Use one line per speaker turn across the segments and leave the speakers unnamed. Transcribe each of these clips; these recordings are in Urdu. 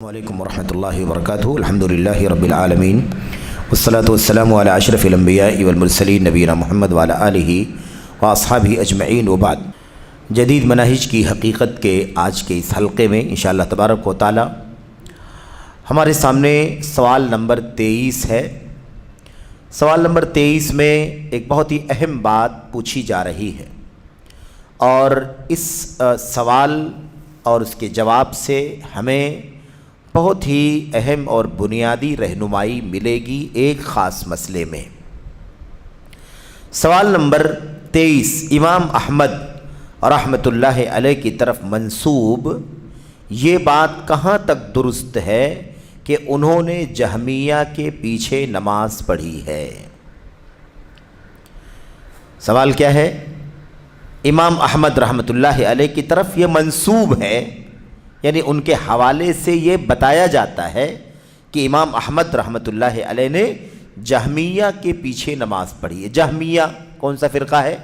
السلام علیکم ورحمۃ اللہ وبرکاتہ۔ الحمدللہ رب العالمین والصلاة والسلام علی اشرف الانبیاء والمرسلین نبینا محمد وعلی آلہ واصحابہ اجمعین وبعد۔ جدید مناہج کی حقیقت کے آج کے اس حلقے میں انشاءاللہ تبارک و تعالی ہمارے سامنے سوال نمبر 23 ہے۔ سوال نمبر 23 میں ایک بہت ہی اہم بات پوچھی جا رہی ہے، اور اس سوال اور اس کے جواب سے ہمیں بہت ہی اہم اور بنیادی رہنمائی ملے گی ایک خاص مسئلے میں۔ سوال نمبر 23 امام احمد رحمۃ اللہ علیہ کی طرف منسوب یہ بات کہاں تک درست ہے کہ انہوں نے جہمیہ کے پیچھے نماز پڑھی ہے؟ سوال کیا ہے؟ امام احمد رحمۃ اللہ علیہ کی طرف یہ منسوب ہے، یعنی ان کے حوالے سے یہ بتایا جاتا ہے کہ امام احمد رحمۃ اللہ علیہ نے جہمیہ کے پیچھے نماز پڑھی ہے۔ جہمیہ کون سا فرقہ ہے؟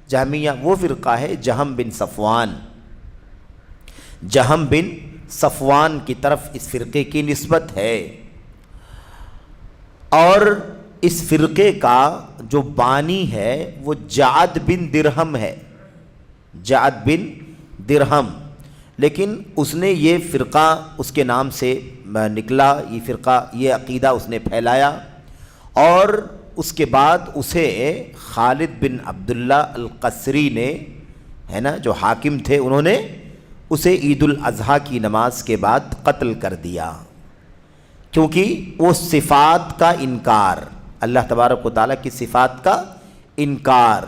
جہمیہ وہ فرقہ ہے جہم بن صفوان، جہم بن صفوان کی طرف اس فرقے کی نسبت ہے، اور اس فرقے کا جو بانی ہے وہ جعد بن درہم ہے، جعد بن درہم۔ لیکن اس نے یہ فرقہ اس کے نام سے نکلا، یہ فرقہ یہ عقیدہ اس نے پھیلایا، اور اس کے بعد اسے خالد بن عبداللہ القصری نے، ہے نا، جو حاکم تھے، انہوں نے اسے عید الاضحیٰ کی نماز کے بعد قتل کر دیا، کیونکہ وہ صفات کا انکار، اللہ تبارک و تعالیٰ کی صفات کا انکار،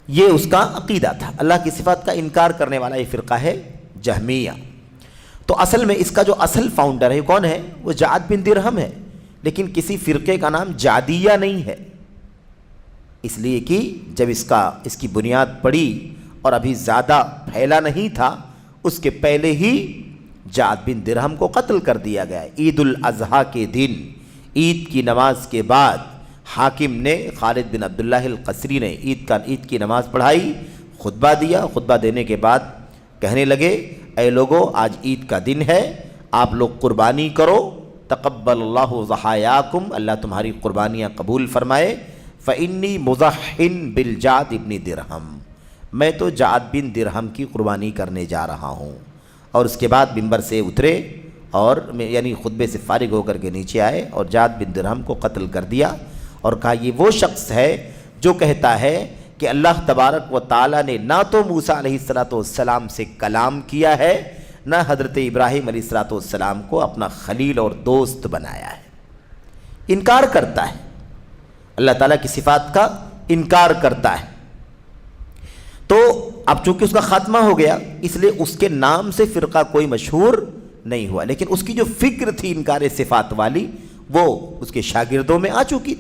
یہ اس کا عقیدہ تھا۔ اللہ کی صفات کا انکار کرنے والا یہ فرقہ ہے جہمیہ۔ تو اصل میں اس کا جو اصل فاؤنڈر ہے کون ہے؟ وہ جعد بن درہم ہے، لیکن کسی فرقے کا نام جعدیہ نہیں ہے، اس لیے کہ جب اس کی بنیاد پڑی اور ابھی زیادہ پھیلا نہیں تھا، اس کے پہلے ہی جعد بن درہم کو قتل کر دیا گیا۔ عید الاضحیٰ کے دن عید کی نماز کے بعد حاکم نے، خالد بن عبداللہ القصری نے عید کی نماز پڑھائی، خطبہ دیا، خطبہ دینے کے بعد کہنے لگے، اے لوگو، آج عید کا دن ہے، آپ لوگ قربانی کرو، تقبل اللہ ضحایاکم، اللہ تمہاری قربانیاں قبول فرمائے، فإنی مضحٍ بالجعد بن درہم، میں تو جعد بن درہم کی قربانی کرنے جا رہا ہوں۔ اور اس کے بعد منبر سے اترے اور یعنی خطبے سے فارغ ہو کر کے نیچے آئے اور جعد بن درہم کو قتل کر دیا، اور کہا یہ وہ شخص ہے جو کہتا ہے کہ اللہ تبارک و تعالیٰ نے نہ تو موسیٰ علیہ السلام سے کلام کیا ہے، نہ حضرت ابراہیم علیہ السلام کو اپنا خلیل اور دوست بنایا ہے۔ انکار کرتا ہے، اللہ تعالیٰ کی صفات کا انکار کرتا ہے۔ تو اب چونکہ اس کا خاتمہ ہو گیا، اس لیے اس کے نام سے فرقہ کوئی مشہور نہیں ہوا، لیکن اس کی جو فکر تھی انکار صفات والی، وہ اس کے شاگردوں میں آ چکی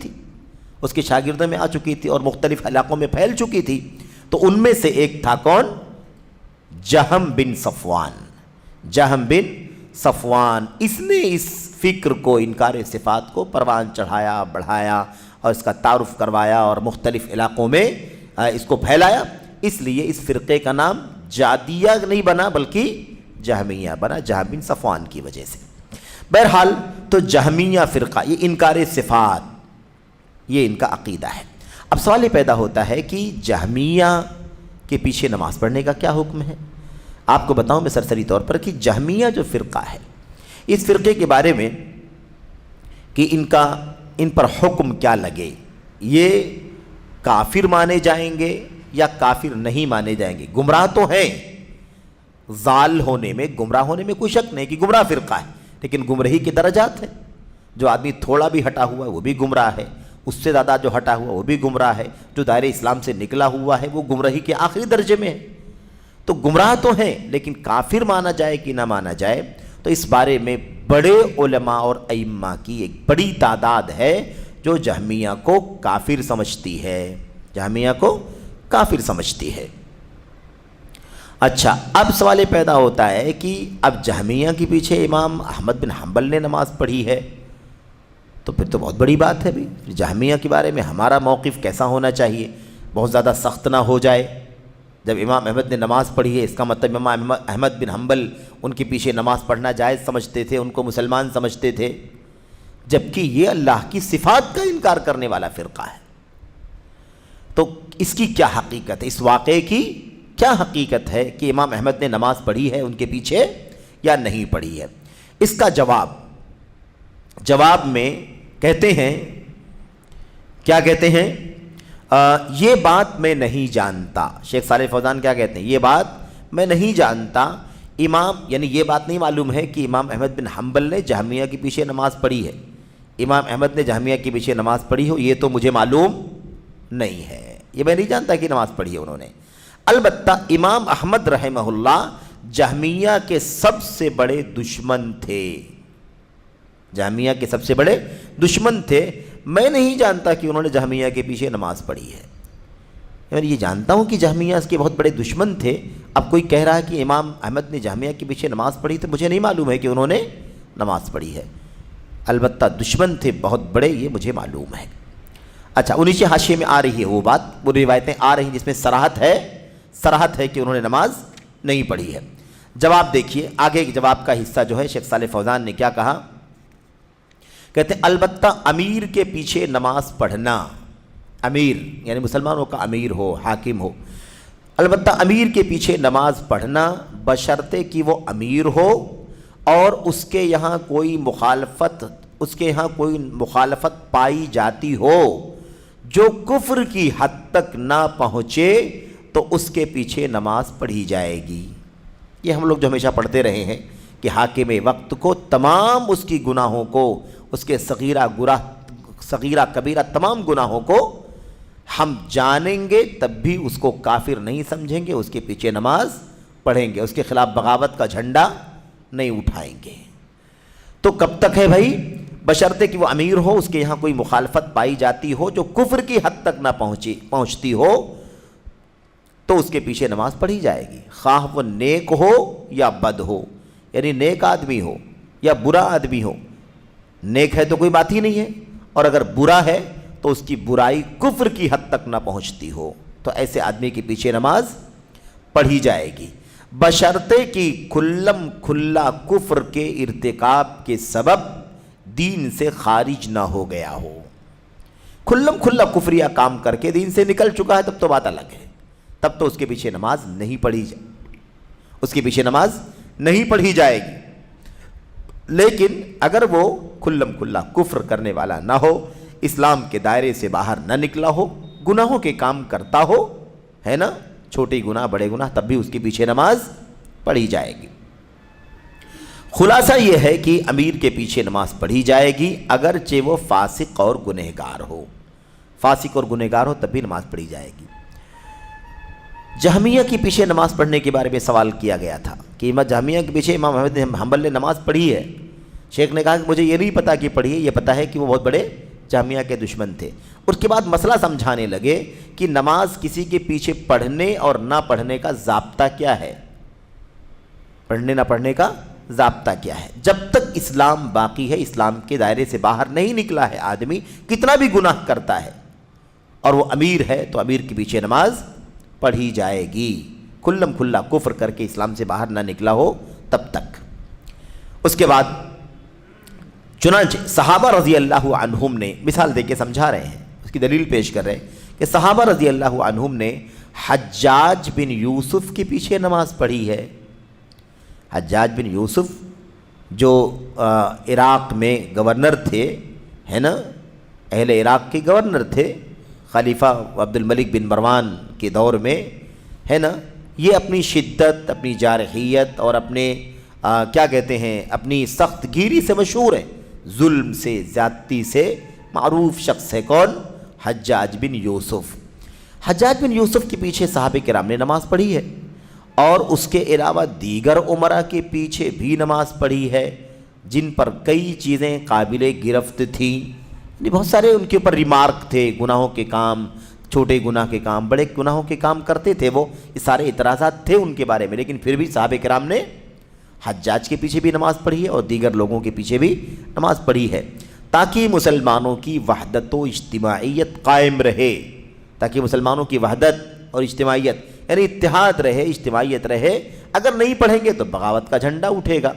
تھی، اور مختلف علاقوں میں پھیل چکی تھی۔ تو ان میں سے ایک تھا کون؟ جہم بن صفوان۔ جہم بن صفوان، اس نے اس فکر کو، انکار صفات کو پروان چڑھایا، بڑھایا، اور اس کا تعارف کروایا اور مختلف علاقوں میں اس کو پھیلایا۔ اس لیے اس فرقے کا نام جعدیہ نہیں بنا بلکہ جہمیہ بنا، جہم بن صفوان کی وجہ سے۔ بہرحال تو جہمیہ فرقہ، یہ انکار صفات، یہ ان کا عقیدہ ہے۔ اب سوال یہ پیدا ہوتا ہے کہ جہمیہ کے پیچھے نماز پڑھنے کا کیا حکم ہے؟ آپ کو بتاؤں میں سرسری طور پر کہ جہمیہ جو فرقہ ہے، اس فرقے کے بارے میں کہ ان پر حکم کیا لگے، یہ کافر مانے جائیں گے یا کافر نہیں مانے جائیں گے؟ گمراہ تو ہیں، ضال ہونے میں، گمراہ ہونے میں کوئی شک نہیں کہ گمراہ فرقہ ہے، لیکن گمراہی کے درجات ہیں۔ جو آدمی تھوڑا بھی ہٹا ہوا ہے وہ بھی گمراہ ہے، اس سے زیادہ جو ہٹا ہوا وہ بھی گمراہ ہے، جو دائرہ اسلام سے نکلا ہوا ہے وہ گمراہی کے آخری درجے میں ہے۔ تو گمراہ تو ہیں، لیکن کافر مانا جائے کہ نہ مانا جائے، تو اس بارے میں بڑے علماء اور ائمہ کی ایک بڑی تعداد ہے جو جہمیہ کو کافر سمجھتی ہے، جہمیہ کو کافر سمجھتی ہے۔ اچھا، اب سوال پیدا ہوتا ہے کہ اب جہمیہ کے پیچھے امام احمد بن حنبل نے نماز پڑھی ہے، تو پھر تو بہت بڑی بات ہے بھی، جہمیہ کے بارے میں ہمارا موقف کیسا ہونا چاہیے؟ بہت زیادہ سخت نہ ہو جائے، جب امام احمد نے نماز پڑھی ہے اس کا مطلب امام احمد بن حنبل ان کے پیچھے نماز پڑھنا جائز سمجھتے تھے، ان کو مسلمان سمجھتے تھے، جبکہ یہ اللہ کی صفات کا انکار کرنے والا فرقہ ہے۔ تو اس کی کیا حقیقت ہے، اس واقعے کی کیا حقیقت ہے کہ امام احمد نے نماز پڑھی ہے ان کے پیچھے یا نہیں پڑھی ہے؟ اس کا جواب میں کہتے ہیں، کیا کہتے ہیں؟ یہ بات میں نہیں جانتا۔ شیخ صالح فوزان کیا کہتے ہیں؟ یہ بات میں نہیں جانتا، یعنی یہ بات نہیں معلوم ہے کہ امام احمد بن حنبل نے جہمیہ کے پیچھے نماز پڑھی ہے، امام احمد نے جہمیہ کے پیچھے نماز پڑھی ہو، یہ تو مجھے معلوم نہیں ہے، یہ میں نہیں جانتا کہ نماز پڑھی ہے انہوں نے۔ البتہ امام احمد رحمہ اللہ جہمیہ کے سب سے بڑے دشمن تھے، جہمیہ کے سب سے بڑے دشمن تھے۔ میں نہیں جانتا کہ انہوں نے جہمیہ کے پیچھے نماز پڑھی ہے، میں یہ جانتا ہوں کہ جہمیہ اس کے بہت بڑے دشمن تھے۔ اب کوئی کہہ رہا ہے کہ امام احمد نے جہمیہ کے پیچھے نماز پڑھی، تو مجھے نہیں معلوم ہے کہ انہوں نے نماز پڑھی ہے، البتہ دشمن تھے بہت بڑے، یہ مجھے معلوم ہے۔ اچھا، 19 حاشیے میں آ رہی ہے وہ بات، وہ روایتیں آ رہی ہیں جس میں صراحت ہے کہ انہوں نے نماز نہیں پڑھی ہے۔ جواب دیکھیے، آگے جواب کا حصہ جو ہے شیخ صالح فوزان نے کیا کہا، کہتے ہیں البتہ امیر کے پیچھے نماز پڑھنا، امیر یعنی مسلمانوں کا امیر ہو، حاکم ہو، البتہ امیر کے پیچھے نماز پڑھنا بشرطے کہ وہ امیر ہو اور اس کے یہاں کوئی مخالفت پائی جاتی ہو جو کفر کی حد تک نہ پہنچے تو اس کے پیچھے نماز پڑھی جائے گی۔ یہ ہم لوگ جو ہمیشہ پڑھتے رہے ہیں کہ حاکم وقت کو تمام اس کی گناہوں کو، اس کے صغیرہ کبیرہ تمام گناہوں کو ہم جانیں گے، تب بھی اس کو کافر نہیں سمجھیں گے، اس کے پیچھے نماز پڑھیں گے، اس کے خلاف بغاوت کا جھنڈا نہیں اٹھائیں گے۔ تو کب تک ہے بھائی؟ بشرطے کہ وہ امیر ہو، اس کے یہاں کوئی مخالفت پائی جاتی ہو جو کفر کی حد تک نہ پہنچتی ہو تو اس کے پیچھے نماز پڑھی جائے گی، خواہ وہ نیک ہو یا بد ہو، یعنی نیک آدمی ہو یا برا آدمی ہو۔ نیک ہے تو کوئی بات ہی نہیں ہے، اور اگر برا ہے تو اس کی برائی کفر کی حد تک نہ پہنچتی ہو تو ایسے آدمی کے پیچھے نماز پڑھی جائے گی، بشرطے کہ کھلم کھلا کفر کے ارتکاب کے سبب دین سے خارج نہ ہو گیا ہو۔ کھلم کھلا کفریہ کام کر کے دین سے نکل چکا ہے تب تو بات الگ ہے، تب تو اس کے پیچھے نماز نہیں پڑھی جائے گی۔ لیکن اگر وہ کھلم کھلا کفر کرنے والا نہ ہو، اسلام کے دائرے سے باہر نہ نکلا ہو، گناہوں کے کام کرتا ہو، ہے نا، چھوٹے گناہ بڑے گناہ، تب بھی اس کے پیچھے نماز پڑھی جائے گی۔ خلاصہ یہ ہے کہ امیر کے پیچھے نماز پڑھی جائے گی اگرچہ وہ فاسق اور گنہگار ہو، فاسق اور گنہگار ہو تب بھی نماز پڑھی جائے گی۔ جہمیہ کے پیچھے نماز پڑھنے کے بارے میں سوال کیا گیا تھا کہ جہمیہ کے پیچھے امام احمد بن حنبل نے نماز پڑھی ہے۔ شیخ نے کہا کہ مجھے یہ نہیں پتا کہ پڑھی ہے، یہ پتا ہے کہ وہ بہت بڑے جہمیہ کے دشمن تھے۔ اس کے بعد مسئلہ سمجھانے لگے کہ نماز کسی کے پیچھے پڑھنے اور نہ پڑھنے کا ضابطہ کیا ہے، پڑھنے نہ پڑھنے کا ضابطہ کیا ہے۔ جب تک اسلام باقی ہے، اسلام کے دائرے سے باہر نہیں نکلا ہے آدمی، کتنا بھی گناہ کرتا ہے اور وہ امیر ہے تو امیر کے پیچھے نماز پڑھی جائے گی، کھلم کھلا کفر کر کے اسلام سے باہر نہ نکلا ہو تب تک۔ اس کے بعد چنانچہ صحابہ رضی اللہ عنہم نے مثال دے کے سمجھا رہے ہیں، اس کی دلیل پیش کر رہے ہیں کہ صحابہ رضی اللہ عنہم نے حجاج بن یوسف کے پیچھے نماز پڑھی ہے۔ حجاج بن یوسف جو عراق میں گورنر تھے، ہے نا، اہل عراق کے گورنر تھے خلیفہ عبد الملک بن مروان کے دور میں، ہے نا، یہ اپنی شدت، اپنی جارحیت اور اپنے کیا کہتے ہیں، اپنی سخت گیری سے مشہور ہے، ظلم سے، زیادتی سے معروف شخص ہے۔ کون؟ حجاج بن یوسف۔ حجاج بن یوسف کے پیچھے صحابہ کرام نے نماز پڑھی ہے اور اس کے علاوہ دیگر عمرا کے پیچھے بھی نماز پڑھی ہے جن پر کئی چیزیں قابل گرفت تھیں، یعنی بہت سارے ان کے اوپر ریمارک تھے، گناہوں کے کام، چھوٹے گناہ کے کام، بڑے گناہوں کے کام کرتے تھے وہ، یہ سارے اعتراضات تھے ان کے بارے میں، لیکن پھر بھی صحابہ کرام نے حجاج کے پیچھے بھی نماز پڑھی ہے اور دیگر لوگوں کے پیچھے بھی نماز پڑھی ہے تاکہ مسلمانوں کی وحدت و اجتماعیت قائم رہے، تاکہ مسلمانوں کی وحدت اور اجتماعیت یعنی اتحاد رہے، اجتماعیت رہے. اگر نہیں پڑھیں گے تو بغاوت کا جھنڈا اٹھے گا،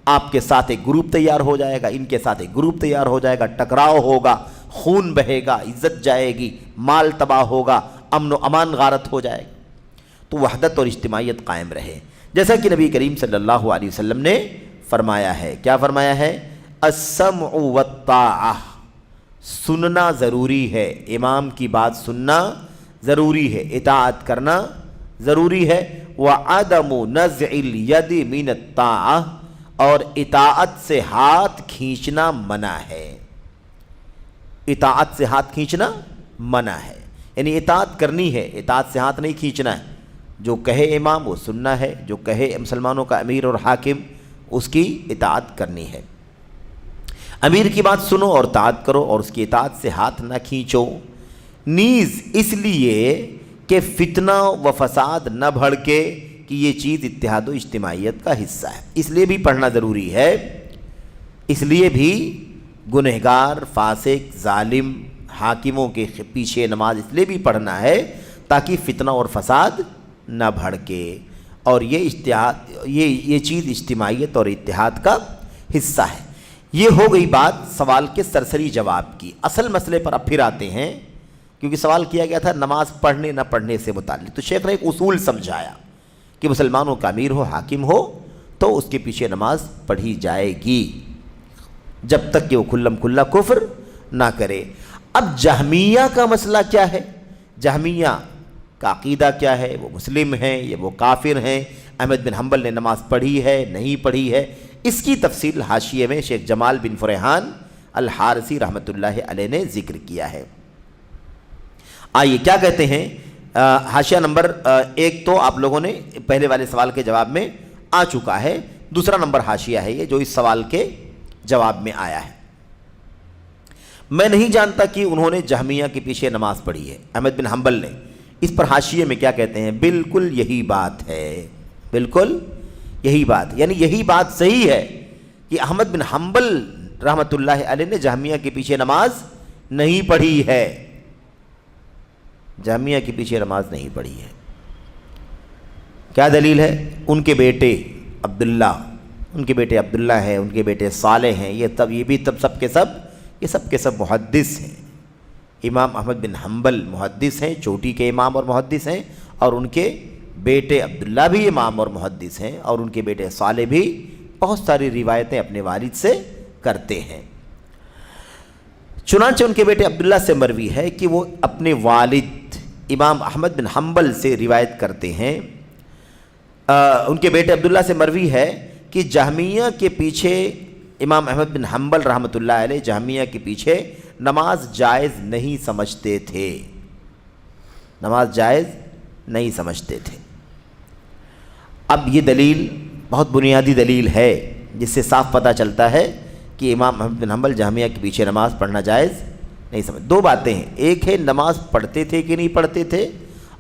آپ کے ساتھ ایک گروپ تیار ہو جائے گا، ان کے ساتھ ایک گروپ تیار ہو جائے گا، ٹکراؤ ہوگا، خون بہے گا، عزت جائے گی، مال تباہ ہوگا، امن و امان غارت ہو جائے گا. تو وحدت اور اجتماعیت قائم رہے، جیسا کہ نبی کریم صلی اللہ علیہ وسلم نے فرمایا ہے. کیا فرمایا ہے؟ السمع والطاعہ، سننا ضروری ہے، امام کی بات سننا ضروری ہے، اطاعت کرنا ضروری ہے. وعدم نزع الید من الطاعہ، اور اطاعت سے ہاتھ کھینچنا منع ہے. اطاعت سے ہاتھ کھینچنا منع ہے، یعنی اطاعت کرنی ہے، اطاعت سے ہاتھ نہیں کھینچنا ہے. جو کہے امام وہ سننا ہے، جو کہے مسلمانوں کا امیر اور حاکم اس کی اطاعت کرنی ہے. امیر کی بات سنو اور اطاعت کرو، اور اس کی اطاعت سے ہاتھ نہ کھینچو. نیز اس لیے کہ فتنہ و فساد نہ بھڑکے، کہ یہ چیز اتحاد و اجتماعیت کا حصہ ہے. اس لیے بھی پڑھنا ضروری ہے، اس لیے بھی گنہگار، فاسق، ظالم حاکموں کے پیچھے نماز اس لیے بھی پڑھنا ہے تاکہ فتنہ اور فساد نہ بھڑکے. اور یہ چیز اجتماعیت اور اتحاد کا حصہ ہے. یہ ہو گئی بات سوال کے سرسری جواب کی. اصل مسئلے پر اب پھر آتے ہیں، کیونکہ سوال کیا گیا تھا نماز پڑھنے نہ پڑھنے سے متعلق. تو شیخ نے ایک اصول سمجھایا کہ مسلمانوں کا امیر ہو، حاکم ہو، تو اس کے پیچھے نماز پڑھی جائے گی جب تک کہ وہ کھلم کھلا کفر نہ کرے. اب جہمیہ کا مسئلہ کیا ہے؟ جہمیہ کا عقیدہ کیا ہے؟ وہ مسلم ہیں یا وہ کافر ہیں؟ احمد بن حنبل نے نماز پڑھی ہے نہیں پڑھی ہے؟ اس کی تفصیل حاشیے میں شیخ جمال بن فرحان الحارثی رحمۃ اللہ علیہ نے ذکر کیا ہے. آئیے کیا کہتے ہیں. حاشیہ نمبر 1 تو آپ لوگوں نے پہلے والے سوال کے جواب میں آ چکا ہے. دوسرا نمبر حاشیہ ہے یہ جو اس سوال کے جواب میں آیا ہے. میں نہیں جانتا کہ انہوں نے جہمیہ کے پیچھے نماز پڑھی ہے، احمد بن حنبل نے. اس پر حاشیے میں کیا کہتے ہیں؟ بالکل یہی بات ہے، بالکل یہی بات، یعنی یہی بات صحیح ہے کہ احمد بن حنبل رحمۃ اللہ علیہ نے جہمیہ کے پیچھے نماز نہیں پڑھی ہے. جہمیہ کے پیچھے نماز نہیں پڑھی ہے. کیا دلیل ہے؟ ان کے بیٹے عبداللہ ہیں، ان کے بیٹے صالح ہیں، یہ بھی سب کے سب محدث ہیں. امام احمد بن حنبل محدث ہیں، چوٹی کے امام اور محدث ہیں، اور ان کے بیٹے عبداللہ بھی امام اور محدث ہیں، اور ان کے بیٹے صالح بھی بہت ساری روایتیں اپنے والد سے کرتے ہیں. چنانچہ ان کے بیٹے عبداللہ سے مروی ہے کہ وہ اپنے والد امام احمد بن حنبل سے روایت کرتے ہیں. ان کے بیٹے عبداللہ سے مروی ہے کہ جہمیہ کے پیچھے امام احمد بن حنبل رحمۃ اللہ علیہ جہمیہ کے پیچھے نماز جائز نہیں سمجھتے تھے، نماز جائز نہیں سمجھتے تھے. اب یہ دلیل بہت بنیادی دلیل ہے جس سے صاف پتہ چلتا ہے کہ امام احمد بن حنبل جہمیہ کے پیچھے نماز پڑھنا جائز نہیں سمجھ. دو باتیں ہیں، ایک ہے نماز پڑھتے تھے کہ نہیں پڑھتے تھے،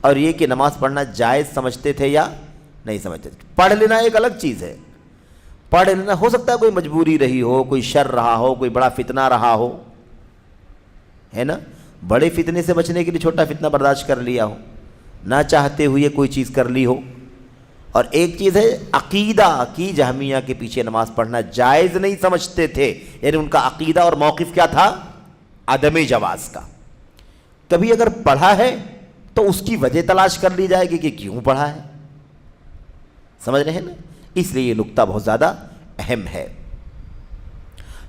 اور یہ کہ نماز پڑھنا جائز سمجھتے تھے یا نہیں سمجھتے تھے. پڑھ لینا ایک الگ چیز ہے، پڑھ لینا ہو سکتا ہے کوئی مجبوری رہی ہو، کوئی شر رہا ہو، کوئی بڑا فتنہ رہا ہو، ہے نا. بڑے فتنے سے بچنے کے لیے چھوٹا فتنہ برداشت کر لیا ہو، نہ چاہتے ہوئے کوئی چیز کر لی ہو. اور ایک چیز ہے عقیدہ کی جہمیہ کے پیچھے نماز پڑھنا جائز نہیں سمجھتے تھے، یعنی ان کا عقیدہ اور موقف کیا تھا؟ عدم جواز کا. کبھی اگر پڑھا ہے تو اس کی وجہ تلاش کر لی جائے گی کہ کیوں پڑھا ہے، سمجھ رہے ہیں نا. اس لیے یہ نقطہ بہت زیادہ اہم ہے.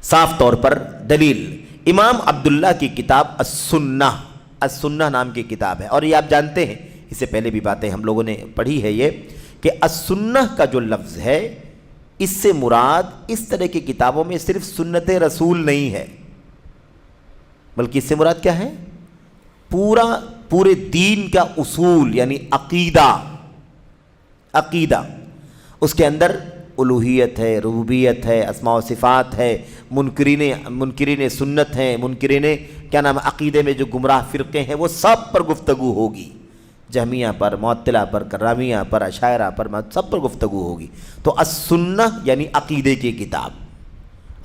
صاف طور پر دلیل امام عبداللہ کی کتاب السنہ نام کی کتاب ہے، اور یہ آپ جانتے ہیں، اس سے پہلے بھی باتیں ہم لوگوں نے پڑھی ہے یہ کہ السنہ کا جو لفظ ہے اس سے مراد اس طرح کی کتابوں میں صرف سنت رسول نہیں ہے، بلکہ اس سے مراد کیا ہے؟ پورے دین کا اصول، یعنی عقیدہ. اس کے اندر الوہیت ہے، ربوبیت ہے، اسماء و صفات ہے، منکرین سنت ہیں، منکرین کیا نام عقیدے میں جو گمراہ فرقے ہیں وہ سب پر گفتگو ہوگی. جہمیہ پر، معطلہ پر، کرامیہ پر، اشاعرہ پر، سب پر گفتگو ہوگی. تو السنہ یعنی عقیدے کی کتاب.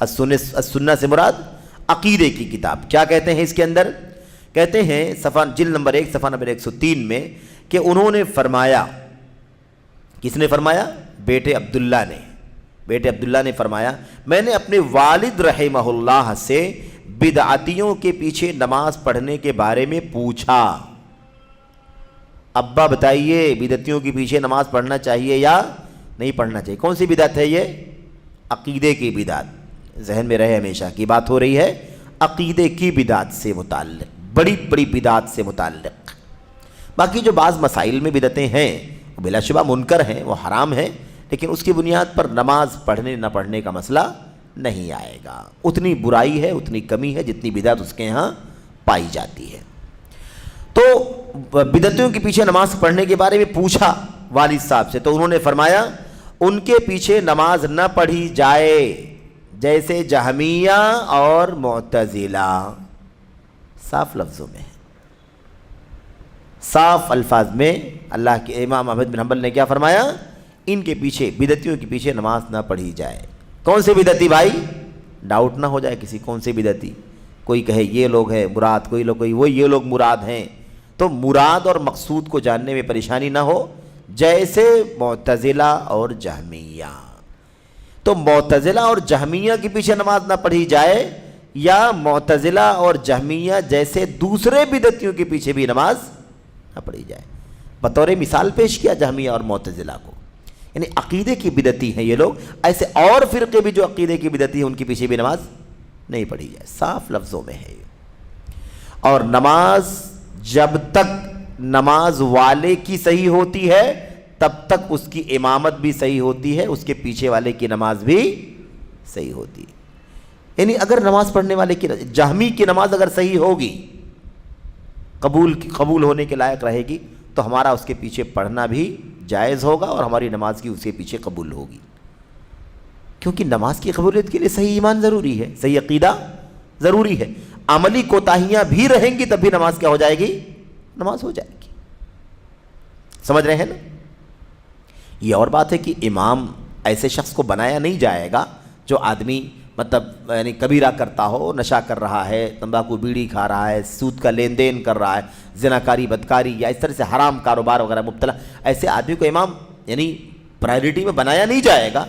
السنہ سے مراد عقیدے کی کتاب. کیا کہتے ہیں اس کے اندر؟ کہتے ہیں جلد نمبر 1 صفحہ نمبر 103 میں کہ انہوں نے فرمایا، کس نے فرمایا؟ بیٹے عبداللہ نے فرمایا میں نے اپنے والد رحمہ اللہ سے بدعتیوں کے پیچھے نماز پڑھنے کے بارے میں پوچھا۔ ابا بتائیے بدعتیوں کے پیچھے نماز پڑھنا چاہیے یا نہیں پڑھنا چاہیے؟ کون سی بدعت ہے یہ؟ عقیدے کی بدعت، ذہن میں رہے ہمیشہ کی بات ہو رہی ہے عقیدے کی بدعت سے متعلق، بڑی بڑی بدعت سے متعلق۔ باقی جو بعض مسائل میں بدعتیں ہیں وہ بلا شبہ منکر ہیں، وہ حرام ہیں، لیکن اس کی بنیاد پر نماز پڑھنے نہ پڑھنے کا مسئلہ نہیں آئے گا۔ اتنی برائی ہے، اتنی کمی ہے جتنی بدعت اس کے ہاں پائی جاتی ہے۔ تو بدعتوں کے پیچھے نماز پڑھنے کے بارے میں پوچھا والد صاحب سے، تو انہوں نے فرمایا ان کے پیچھے نماز نہ پڑھی جائے جیسے جہمیہ اور معتزلہ۔ صاف لفظوں میں، صاف الفاظ میں اللہ کے امام احمد بن حنبل نے کیا فرمایا؟ ان کے پیچھے، بدعتیوں کے پیچھے نماز نہ پڑھی جائے۔ کون سے بدعتی بھائی؟ ڈاؤٹ نہ ہو جائے کسی، کون سے بدعتی؟ کوئی کہے یہ لوگ ہیں مراد، کوئی لوگ کوئی وہ یہ لوگ مراد ہیں، تو مراد اور مقصود کو جاننے میں پریشانی نہ ہو۔ جیسے معتزلہ اور جہمیہ، تو معتزلہ اور جہمیہ کے پیچھے نماز نہ پڑھی جائے، یا معتزلہ اور جہمیہ جیسے دوسرے بدعتیوں کے پیچھے بھی نماز نہ پڑھی جائے۔ بطور مثال پیش کیا جہمیہ اور معتزلہ کو، یعنی عقیدے کی بدعتی ہیں یہ لوگ، ایسے اور فرقے بھی جو عقیدے کی بدعتی ہیں ان کے پیچھے بھی نماز نہیں پڑھی جائے۔ صاف لفظوں میں ہے۔ اور نماز جب تک نماز والے کی صحیح ہوتی ہے تب تک اس کی امامت بھی صحیح ہوتی ہے، اس کے پیچھے والے کی نماز بھی صحیح ہوتی ہے۔ یعنی اگر نماز پڑھنے والے کی، جہمی کی نماز اگر صحیح ہوگی، قبول ہونے کے لائق رہے گی، تو ہمارا اس کے پیچھے پڑھنا بھی جائز ہوگا اور ہماری نماز کی اس کے پیچھے قبول ہوگی، کیونکہ نماز کی قبولیت کے لیے صحیح ایمان ضروری ہے، صحیح عقیدہ ضروری ہے۔ عملی کوتاہیاں بھی رہیں گی تب بھی نماز کیا ہو جائے گی؟ نماز ہو جائے گی۔ سمجھ رہے ہیں نا؟ یہ اور بات ہے کہ امام ایسے شخص کو بنایا نہیں جائے گا جو آدمی مطلب یعنی کبیرہ کرتا ہو، نشہ کر رہا ہے، تمباکو بیڑی کھا رہا ہے، سود کا لین دین کر رہا ہے، زناکاری بدکاری یا اس طرح سے حرام کاروبار وغیرہ مبتلا، ایسے آدمی کو امام یعنی پرائرٹی میں بنایا نہیں جائے گا،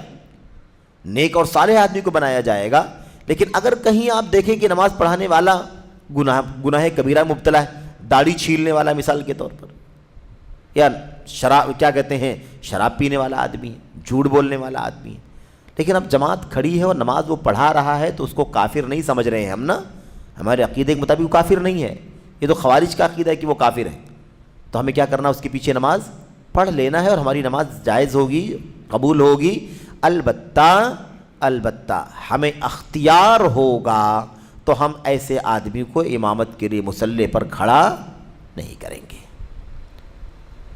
نیک اور صالح آدمی کو بنایا جائے گا۔ لیکن اگر کہیں آپ دیکھیں کہ نماز پڑھانے والا گناہ کبیرہ مبتلا ہے، داڑھی چھیلنے والا مثال کے طور پر، یا شراب کیا کہتے ہیں شراب پینے والا آدمی ہے، جھوٹ بولنے والا آدمی ہے، لیکن اب جماعت کھڑی ہے اور نماز وہ پڑھا رہا ہے تو اس کو کافر نہیں سمجھ رہے ہیں ہم نا، ہمارے عقیدے کے مطابق وہ کافر نہیں ہے، یہ تو خوارج کا عقیدہ ہے کہ وہ کافر ہے، تو ہمیں کیا کرنا؟ اس کے پیچھے نماز پڑھ لینا ہے اور ہماری نماز جائز ہوگی، قبول ہوگی۔ البتہ ہمیں اختیار ہوگا تو ہم ایسے آدمی کو امامت کے لیے مصلی پر کھڑا نہیں کریں گے۔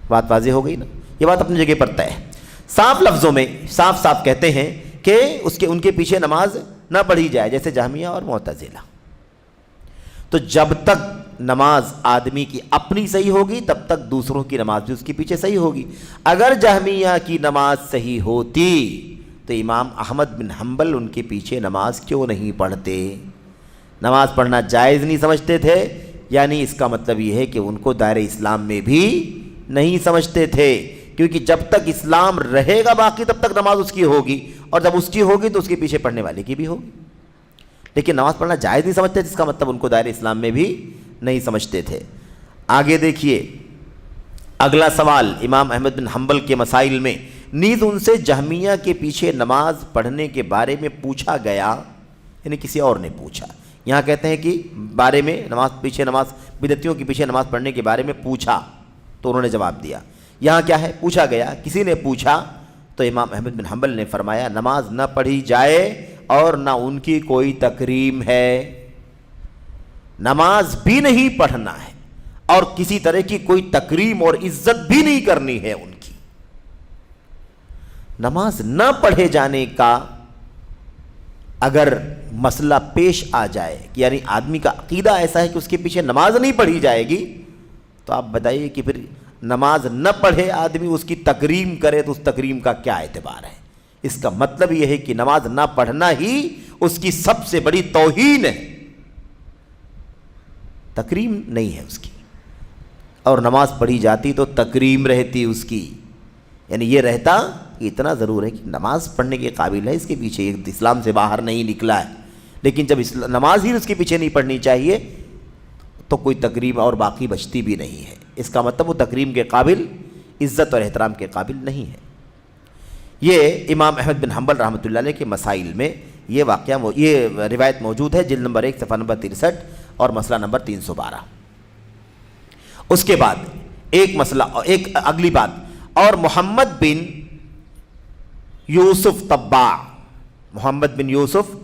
بات واضح ہو گئی نا؟ یہ بات اپنی جگہ پر طے ہے۔ صاف لفظوں میں صاف کہتے ہیں کہ ان کے پیچھے نماز نہ پڑھی جائے جیسے جہمیہ اور معتزلہ۔ تو جب تک نماز آدمی کی اپنی صحیح ہوگی تب تک دوسروں کی نماز بھی اس کے پیچھے صحیح ہوگی۔ اگر جہمیہ کی نماز صحیح ہوتی تو امام احمد بن حنبل ان کے پیچھے نماز کیوں نہیں پڑھتے؟ نماز پڑھنا جائز نہیں سمجھتے تھے، یعنی اس کا مطلب یہ ہے کہ ان کو دائرہ اسلام میں بھی نہیں سمجھتے تھے، کیونکہ جب تک اسلام رہے گا باقی تب تک نماز اس کی ہوگی، اور جب اس کی ہوگی تو اس کے پیچھے پڑھنے والے کی بھی ہوگی۔ لیکن نماز پڑھنا جائز نہیں سمجھتے، جس کا مطلب ان کو دائرہ اسلام میں بھی نہیں سمجھتے تھے۔ آگے دیکھیے اگلا سوال امام احمد بن حنبل کے مسائل میں، نیز ان سے جہمیہ کے پیچھے نماز پڑھنے کے بارے میں پوچھا گیا، یعنی کسی اور نے پوچھا۔ یہاں کہتے ہیں کہ بارے میں نماز بدعتیوں کے پیچھے نماز پڑھنے کے بارے میں پوچھا تو انہوں نے جواب دیا۔ یہاں کیا ہے؟ پوچھا گیا، کسی نے پوچھا تو امام احمد بن حنبل نے فرمایا نماز نہ پڑھی جائے اور نہ ان کی کوئی تکریم ہے، نماز بھی نہیں پڑھنا ہے اور کسی طرح کی کوئی تکریم اور عزت بھی نہیں کرنی ہے ان کی۔ نماز نہ پڑھے جانے کا اگر مسئلہ پیش آ جائے کہ یعنی آدمی کا عقیدہ ایسا ہے کہ اس کے پیچھے نماز نہیں پڑھی جائے گی، تو آپ بتائیے کہ پھر نماز نہ پڑھے آدمی اس کی تکریم کرے تو اس تکریم کا کیا اعتبار ہے؟ اس کا مطلب یہ ہے کہ نماز نہ پڑھنا ہی اس کی سب سے بڑی توہین ہے، تکریم نہیں ہے اس کی۔ اور نماز پڑھی جاتی تو تکریم رہتی اس کی، یعنی یہ رہتا کہ اتنا ضرور ہے کہ نماز پڑھنے کے قابل ہے، اس کے پیچھے اسلام سے باہر نہیں نکلا ہے، لیکن جب نماز ہی اس کے پیچھے نہیں پڑھنی چاہیے تو کوئی تکریم اور باقی بچتی بھی نہیں ہے، اس کا مطلب وہ تکریم کے قابل، عزت اور احترام کے قابل نہیں ہے۔ یہ امام احمد بن حنبل رحمۃ اللہ علیہ کے مسائل میں یہ واقعہ یہ روایت موجود ہے، جلد نمبر 1 صفحہ نمبر 63 اور مسئلہ نمبر 312۔ اس کے بعد ایک مسئلہ، ایک اگلی بات، اور محمد بن یوسف طباع، محمد بن یوسف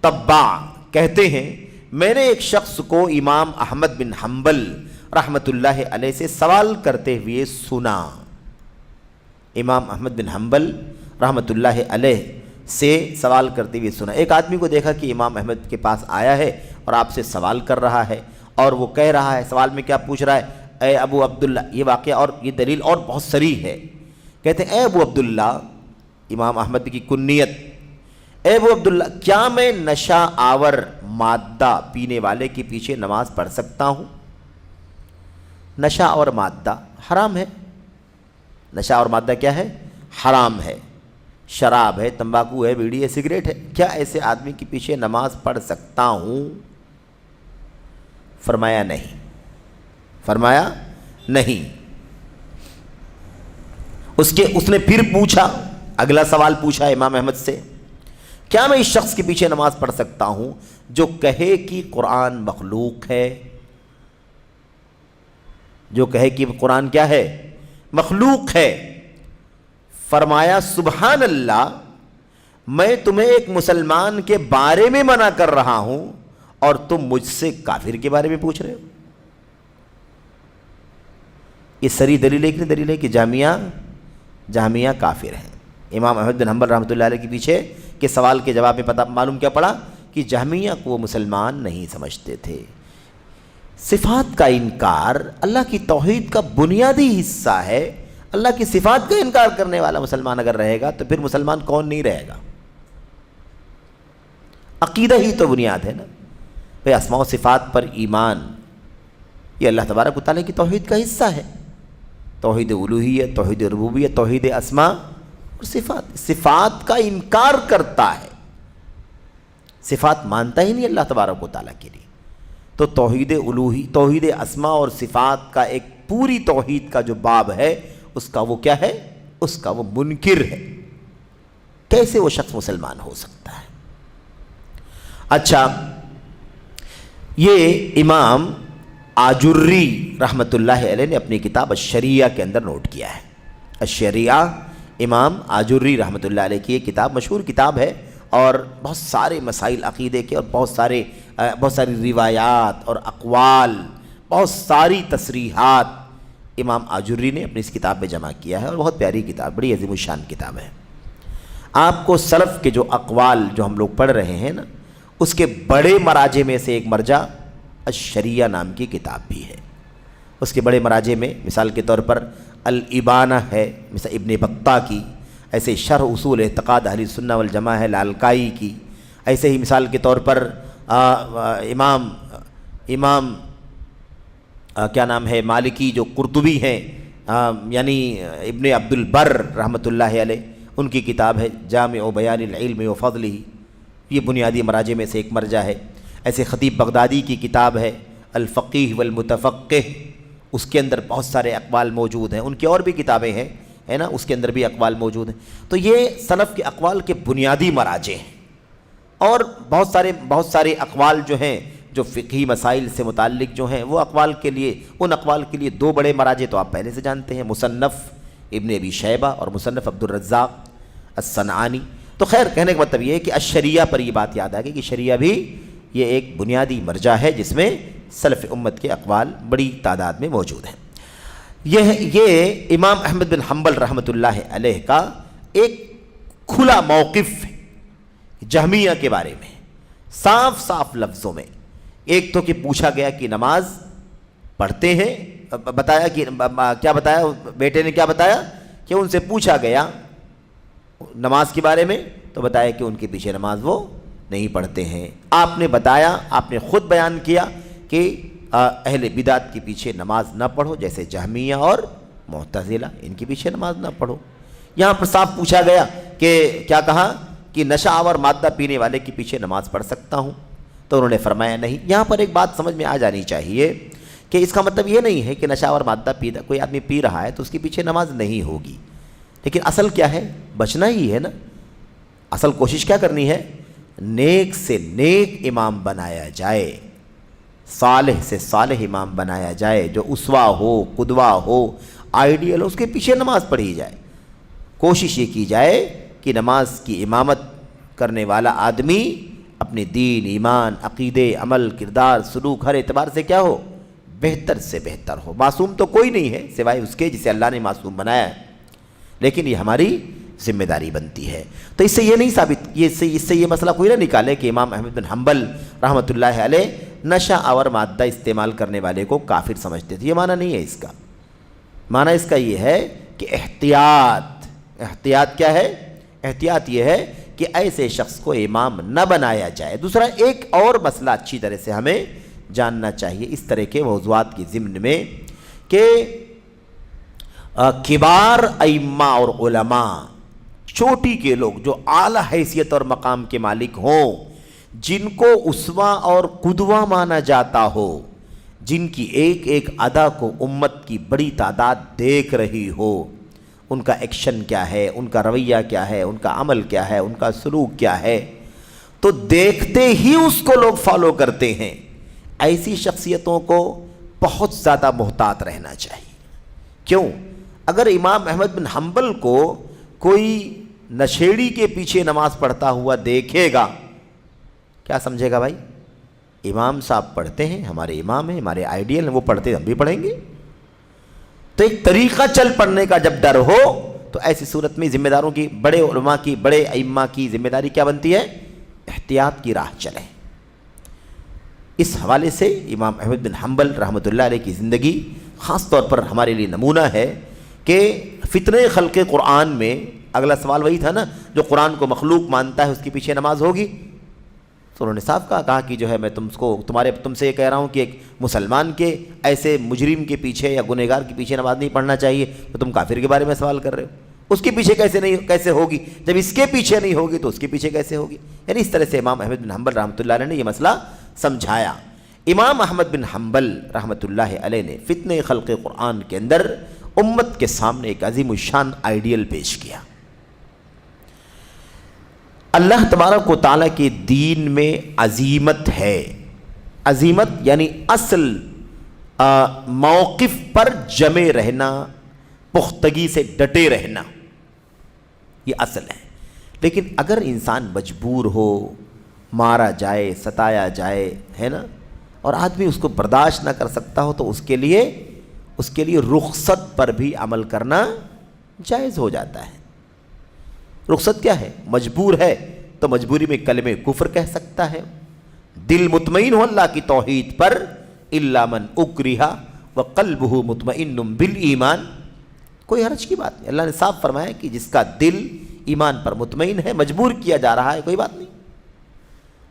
طباع کہتے ہیں میں نے ایک شخص کو امام احمد بن حنبل رحمۃ اللہ علیہ سے سوال کرتے ہوئے سنا۔ امام احمد بن حنبل رحمۃ اللہ علیہ سے سوال کرتے ہوئے سنا، ایک آدمی کو دیکھا کہ امام احمد کے پاس آیا ہے اور آپ سے سوال کر رہا ہے، اور وہ کہہ رہا ہے، سوال میں کیا پوچھ رہا ہے، اے ابو عبداللہ، یہ واقعہ اور یہ دلیل اور بہت صریح ہے، کہتے ہیں اے ابو عبداللہ، امام احمد کی کنیت، اے ابو عبداللہ کیا میں نشہ آور مادہ پینے والے کے پیچھے نماز پڑھ سکتا ہوں؟ نشہ اور مادہ حرام ہے، نشہ اور مادہ کیا ہے؟ حرام ہے، شراب ہے، تمباکو ہے، بیڑی ہے، سگریٹ ہے، کیا ایسے آدمی کے پیچھے نماز پڑھ سکتا ہوں؟ فرمایا نہیں، فرمایا نہیں۔ اس نے پھر پوچھا، اگلا سوال پوچھا امام احمد سے، کیا میں اس شخص کے پیچھے نماز پڑھ سکتا ہوں جو کہے کہ قرآن مخلوق ہے؟ جو کہے کہ قرآن کیا ہے؟ مخلوق ہے۔ فرمایا سبحان اللہ، میں تمہیں ایک مسلمان کے بارے میں منع کر رہا ہوں اور تم مجھ سے کافر کے بارے میں پوچھ رہے ہو۔ یہ سری دلیل ایک دلیل ہے کہ جہمیہ کافر ہیں۔ امام احمد بن حنبل رحمۃ اللہ علیہ کے پیچھے کے سوال کے جواب میں پتہ معلوم کیا پڑا کہ جہمیہ کو وہ مسلمان نہیں سمجھتے تھے۔ صفات کا انکار اللہ کی توحید کا بنیادی حصہ ہے، اللہ کی صفات کا انکار کرنے والا مسلمان اگر رہے گا تو پھر مسلمان کون نہیں رہے گا؟ عقیدہ ہی تو بنیاد ہے نا بھئی، اسماء و صفات پر ایمان یہ اللہ تبارک و تعالیٰ کی توحید کا حصہ ہے، توحید الوہیت، توحید ربوبیت، توحید اسماء اور صفات۔ صفات کا انکار کرتا ہے، صفات مانتا ہی نہیں اللہ تبارک و تعالیٰ کے لیے، تو توحید الوہی، توحید اسماء اور صفات کا ایک پوری توحید کا جو باب ہے اس کا وہ کیا ہے؟ اس کا وہ منکر ہے۔ کیسے وہ شخص مسلمان ہو سکتا ہے؟ اچھا، یہ امام آجری رحمۃ اللہ علیہ نے اپنی کتاب الشریعہ کے اندر نوٹ کیا ہے۔ الشریعہ، امام آجری رحمۃ اللہ علیہ کی یہ کتاب مشہور کتاب ہے، اور بہت سارے مسائل عقیدے کے اور بہت ساری روایات اور اقوال، بہت ساری تصریحات امام آجری نے اپنی اس کتاب میں جمع کیا ہے، اور بہت پیاری کتاب، بڑی عظیم الشان کتاب ہے۔ آپ کو سلف کے جو اقوال جو ہم لوگ پڑھ رہے ہیں نا، اس کے بڑے مراجع میں سے ایک مرجع الشریعہ نام کی کتاب بھی ہے۔ اس کے بڑے مراجع میں مثال کے طور پر الابانہ ہے، مثل ابن بطہ کی، ایسے شرح اصول اعتقاد اہل سنہ والجماعہ ہے لالکائی کی، ایسے ہی مثال کے طور پر امام کیا نام ہے مالکی جو قرطبی ہیں، یعنی ابن عبد البر رحمۃ اللہ علیہ، ان کی کتاب ہے جامع بیان العلم و فضلہ، یہ بنیادی مراجع میں سے ایک مرجع ہے۔ ایسے خطیب بغدادی کی کتاب ہے الفقیہ والمتفقہ، اس کے اندر بہت سارے اقوال موجود ہیں، ان کی اور بھی کتابیں ہیں، ہے نا، اس کے اندر بھی اقوال موجود ہیں۔ تو یہ سلف کے اقوال کے بنیادی مراجع ہیں، اور بہت سارے اقوال جو ہیں جو فقہی مسائل سے متعلق جو ہیں، وہ ان اقوال کے لیے دو بڑے مراجع تو آپ پہلے سے جانتے ہیں، مصنف ابن ابی شیبہ اور مصنف عبد الرزاق الصنعانی۔ تو خیر، کہنے کا مطلب یہ ہے کہ الشریعہ پر یہ بات یاد آ گئی کہ شریعہ بھی یہ ایک بنیادی مرجع ہے جس میں سلف امت کے اقوال بڑی تعداد میں موجود ہیں۔ یہ امام احمد بن حنبل رحمۃ اللہ علیہ کا ایک کھلا موقف ہے جہمیہ کے بارے میں، صاف صاف لفظوں میں۔ ایک تو کہ پوچھا گیا کہ نماز پڑھتے ہیں، بتایا کہ کیا بتایا بیٹے نے، کیا بتایا کہ ان سے پوچھا گیا نماز کے بارے میں، تو بتایا کہ ان کے پیچھے نماز وہ نہیں پڑھتے ہیں۔ آپ نے بتایا، آپ نے خود بیان کیا کہ اہل بدعت کے پیچھے نماز نہ پڑھو، جیسے جہمیہ اور معتزلہ، ان کے پیچھے نماز نہ پڑھو۔ یہاں پر صاف پوچھا گیا کہ کیا کہا کہ نشہ آور مادہ پینے والے کے پیچھے نماز پڑھ سکتا ہوں، تو انہوں نے فرمایا نہیں۔ یہاں پر ایک بات سمجھ میں آ جانی چاہیے کہ اس کا مطلب یہ نہیں ہے کہ نشہ آور مادہ کوئی آدمی پی رہا ہے تو اس کے پیچھے نماز نہیں ہوگی، لیکن اصل کیا ہے؟ بچنا ہی ہے نا۔ اصل کوشش کیا کرنی ہے؟ نیک سے نیک امام بنایا جائے، صالح سے صالح امام بنایا جائے، جو اسوہ ہو، قدوہ ہو، آئیڈیل ہو، اس کے پیچھے نماز پڑھی جائے۔ کوشش یہ کی جائے کہ نماز کی امامت کرنے والا آدمی اپنے دین، ایمان، عقیدے، عمل، کردار، سلوک ہر اعتبار سے کیا ہو؟ بہتر سے بہتر ہو۔ معصوم تو کوئی نہیں ہے سوائے اس کے جسے اللہ نے معصوم بنایا ہے، لیکن یہ ہماری ذمہ داری بنتی ہے۔ تو اس سے یہ نہیں ثابت، اس سے یہ مسئلہ کوئی نہ نکالے کہ امام احمد بن حنبل رحمۃ اللہ علیہ نشہ آور مادہ استعمال کرنے والے کو کافر سمجھتے تھے۔ یہ معنی نہیں ہے اس کا۔ معنی اس کا یہ ہے کہ احتیاط کیا ہے؟ احتیاط یہ ہے کہ ایسے شخص کو امام نہ بنایا جائے۔ دوسرا ایک اور مسئلہ اچھی طرح سے ہمیں جاننا چاہیے اس طرح کے موضوعات کی ضمن میں کہ کبار ائمہ اور علماء، چوٹی کے لوگ جو اعلیٰ حیثیت اور مقام کے مالک ہوں، جن کو اسوہ اور قدوہ مانا جاتا ہو، جن کی ایک ایک ادا کو امت کی بڑی تعداد دیکھ رہی ہو، ان کا ایکشن کیا ہے، ان کا رویہ کیا ہے، ان کا عمل کیا ہے، ان کا سلوک کیا ہے، تو دیکھتے ہی اس کو لوگ فالو کرتے ہیں۔ ایسی شخصیتوں کو بہت زیادہ محتاط رہنا چاہیے۔ کیوں؟ اگر امام احمد بن حنبل کو کوئی نشیڑی کے پیچھے نماز پڑھتا ہوا دیکھے گا، کیا سمجھے گا بھائی؟ امام صاحب پڑھتے ہیں، ہمارے امام ہیں، ہمارے آئیڈیل ہیں، وہ پڑھتے ہیں، ہم بھی پڑھیں گے۔ تو ایک طریقہ چل پڑنے کا جب ڈر ہو تو ایسی صورت میں ذمہ داروں کی، بڑے علماء کی، بڑے ائمہ کی ذمہ داری کیا بنتی ہے؟ احتیاط کی راہ چلیں۔ اس حوالے سے امام احمد بن حنبل رحمۃ اللہ علیہ کی زندگی خاص طور پر ہمارے لیے نمونہ ہے کہ فتنہ خلق قرآن میں اگلا سوال وہی تھا نا، جو قرآن کو مخلوق مانتا ہے اس کے پیچھے نماز ہوگی؟ تو انہوں نے صاف کہا کہ جو ہے میں تم سے یہ کہہ رہا ہوں کہ ایک مسلمان کے ایسے مجرم کے پیچھے یا گنہگار کے پیچھے نماز نہیں پڑھنا چاہیے، تو تم کافر کے بارے میں سوال کر رہے ہو۔ اس کے پیچھے کیسے ہوگی؟ جب اس کے پیچھے نہیں ہوگی تو اس کے پیچھے کیسے ہوگی؟ یعنی اس طرح سے امام احمد بن حنبل رحمۃ اللہ علیہ نے یہ مسئلہ سمجھایا۔ امام احمد بن حنبل رحمۃ اللہ علیہ نے فتنہ خلق قرآن کے اندر امت کے سامنے ایک عظیم الشان آئیڈیل پیش کیا۔ اللہ تبارک و تعالیٰ کے دین میں عزیمت ہے۔ عزیمت یعنی اصل موقف پر جمے رہنا، پختگی سے ڈٹے رہنا، یہ اصل ہے۔ لیکن اگر انسان مجبور ہو، مارا جائے، ستایا جائے، ہے نا، اور آدمی اس کو برداشت نہ کر سکتا ہو تو اس کے لیے رخصت پر بھی عمل کرنا جائز ہو جاتا ہے۔ رخصت کیا ہے؟ مجبور ہے تو مجبوری میں کلمہ کفر کہہ سکتا ہے، دل مطمئن ہو اللہ کی توحید پر، الا من اکرہ وقلبہ مطمئن بالایمان، کوئی حرج کی بات نہیں۔ اللہ نے صاف فرمایا کہ جس کا دل ایمان پر مطمئن ہے، مجبور کیا جا رہا ہے، کوئی بات نہیں،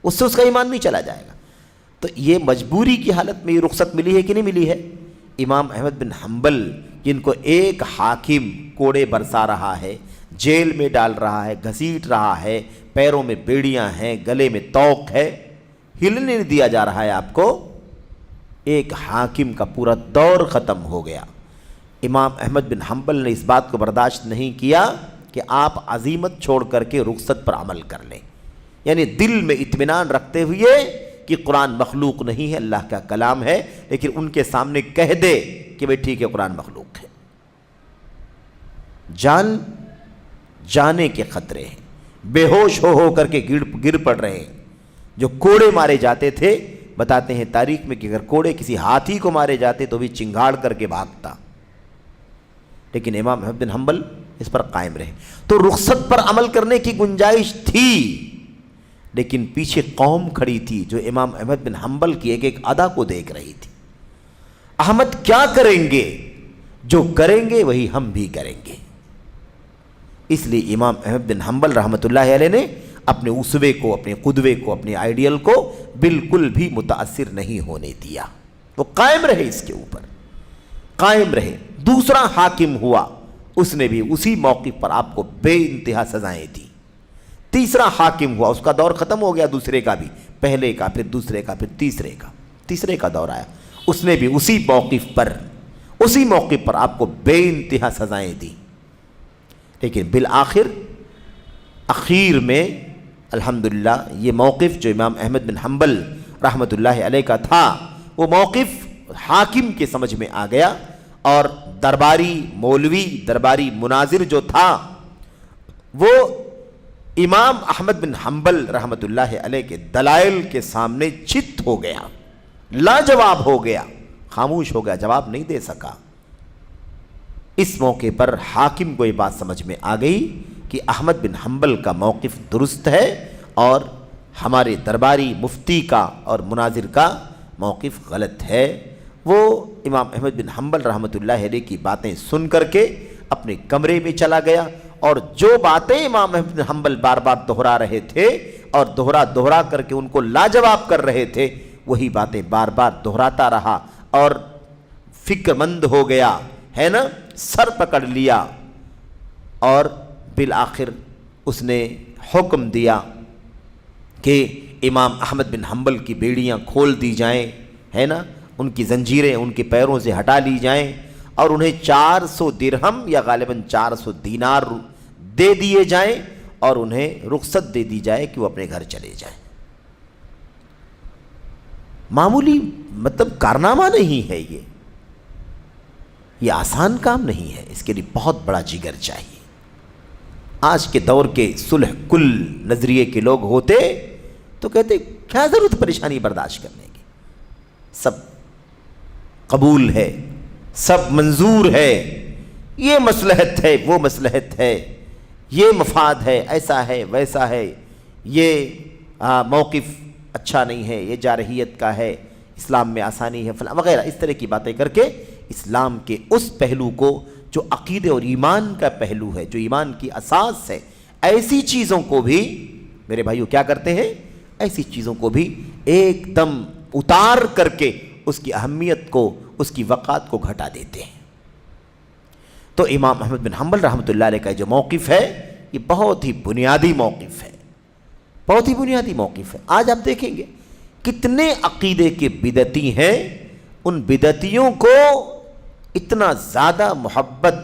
اس سے اس کا ایمان نہیں چلا جائے گا۔ تو یہ مجبوری کی حالت میں یہ رخصت ملی ہے کہ نہیں ملی ہے؟ امام احمد بن حنبل جن کو ایک حاکم کوڑے برسا رہا ہے، جیل میں ڈال رہا ہے، گھسیٹ رہا ہے، پیروں میں بیڑیاں ہیں، گلے میں توق ہے، ہلنے نہیں دیا جا رہا ہے آپ کو، ایک حاکم کا پورا دور ختم ہو گیا۔ امام احمد بن حنبل نے اس بات کو برداشت نہیں کیا کہ آپ عزیمت چھوڑ کر کے رخصت پر عمل کر لیں، یعنی دل میں اطمینان رکھتے ہوئے کہ قرآن مخلوق نہیں ہے، اللہ کا کلام ہے، لیکن ان کے سامنے کہہ دے کہ بھئی ٹھیک ہے قرآن مخلوق ہے۔ جان جانے کے خطرے ہیں، بے ہوش ہو کر کے گر پڑ رہے ہیں۔ جو کوڑے مارے جاتے تھے، بتاتے ہیں تاریخ میں کہ اگر کوڑے کسی ہاتھی کو مارے جاتے تو بھی چنگاڑ کر کے بھاگتا، لیکن امام احمد بن حنبل اس پر قائم رہے۔ تو رخصت پر عمل کرنے کی گنجائش تھی، لیکن پیچھے قوم کھڑی تھی جو امام احمد بن حنبل کی ایک ایک ادا کو دیکھ رہی تھی۔ احمد کیا کریں گے؟ جو کریں گے وہی ہم بھی کریں گے۔ اس لیے امام احمد بن حنبل رحمۃ اللہ علیہ نے اپنے اسوے کو، اپنے قدوے کو، اپنے آئیڈیل کو بالکل بھی متاثر نہیں ہونے دیا۔ وہ قائم رہے اس کے اوپر، قائم رہے۔ دوسرا حاکم ہوا، اس نے بھی اسی موقف پر آپ کو بے انتہا سزائیں دی۔ تیسرا حاکم ہوا، اس کا دور ختم ہو گیا، دوسرے کا بھی، پہلے کا، پھر دوسرے کا، پھر تیسرے کا دور آیا، اس نے بھی اسی موقف پر آپ کو بے انتہا سزائیں دی۔ لیکن بالآخر اخیر میں الحمدللہ یہ موقف جو امام احمد بن حنبل رحمۃ اللہ علیہ کا تھا، وہ موقف حاکم کے سمجھ میں آ گیا، اور درباری مولوی، درباری مناظر جو تھا، وہ امام احمد بن حنبل رحمۃ اللہ علیہ کے دلائل کے سامنے چت ہو گیا، لاجواب ہو گیا، خاموش ہو گیا، جواب نہیں دے سکا۔ اس موقع پر حاکم کو یہ بات سمجھ میں آ گئی کہ احمد بن حنبل کا موقف درست ہے اور ہمارے درباری مفتی کا اور مناظر کا موقف غلط ہے۔ وہ امام احمد بن حنبل رحمۃ اللہ علیہ کی باتیں سن کر کے اپنے کمرے میں چلا گیا، اور جو باتیں امام احمد بن حنبل بار بار دہرا رہے تھے اور دہرا کر کے ان کو لاجواب کر رہے تھے، وہی باتیں بار بار دہراتا رہا اور فکر مند ہو گیا، ہے نا، سر پکڑ لیا، اور بالآخر اس نے حکم دیا کہ امام احمد بن حنبل کی بیڑیاں کھول دی جائیں، ہے نا، ان کی زنجیریں ان کے پیروں سے ہٹا لی جائیں، اور انہیں 400 درہم یا غالباً 400 دینار دے دیے جائیں، اور انہیں رخصت دے دی جائے کہ وہ اپنے گھر چلے جائیں۔ معمولی کارنامہ نہیں ہے یہ آسان کام نہیں ہے، اس کے لیے بہت بڑا جگر چاہیے۔ آج کے دور کے صلح کل نظریے کے لوگ ہوتے تو کہتے کیا ضرورت پریشانی برداشت کرنے کی، سب قبول ہے، سب منظور ہے، یہ مصلحت ہے، وہ مصلحت ہے، یہ مفاد ہے، ایسا ہے ویسا ہے، یہ موقف اچھا نہیں ہے، یہ جارحیت کا ہے، اسلام میں آسانی ہے، فلاں وغیرہ، اس طرح کی باتیں کر کے اسلام کے اس پہلو کو جو عقیدے اور ایمان کا پہلو ہے، جو ایمان کی اساس ہے، ایسی چیزوں کو بھی میرے بھائیو کیا کرتے ہیں، ایسی چیزوں کو بھی ایک دم اتار کر کے اس کی اہمیت کو، اس کی وقعت کو گھٹا دیتے ہیں۔ تو امام احمد بن حنبل رحمۃ اللہ علیہ کا جو موقف ہے، یہ بہت ہی بنیادی موقف ہے، بہت ہی بنیادی موقف ہے۔ آج آپ دیکھیں گے کتنے عقیدے کے بدعتی ہیں، ان بدعتیوں کو اتنا زیادہ محبت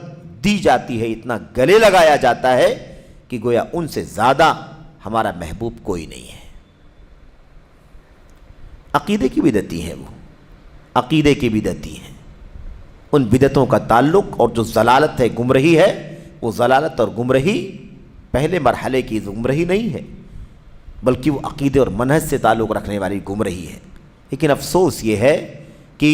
دی جاتی ہے، اتنا گلے لگایا جاتا ہے کہ گویا ان سے زیادہ ہمارا محبوب کوئی نہیں ہے۔ عقیدے کی بدعتی ہیں، وہ عقیدے کی بدعتی ہیں۔ ان بدعتوں کا تعلق اور جو ضلالت ہے، گمراہی ہے، وہ ضلالت اور گمراہی پہلے مرحلے کی گمراہی نہیں ہے، بلکہ وہ عقیدے اور منہج سے تعلق رکھنے والی گمراہی ہے۔ لیکن افسوس یہ ہے کہ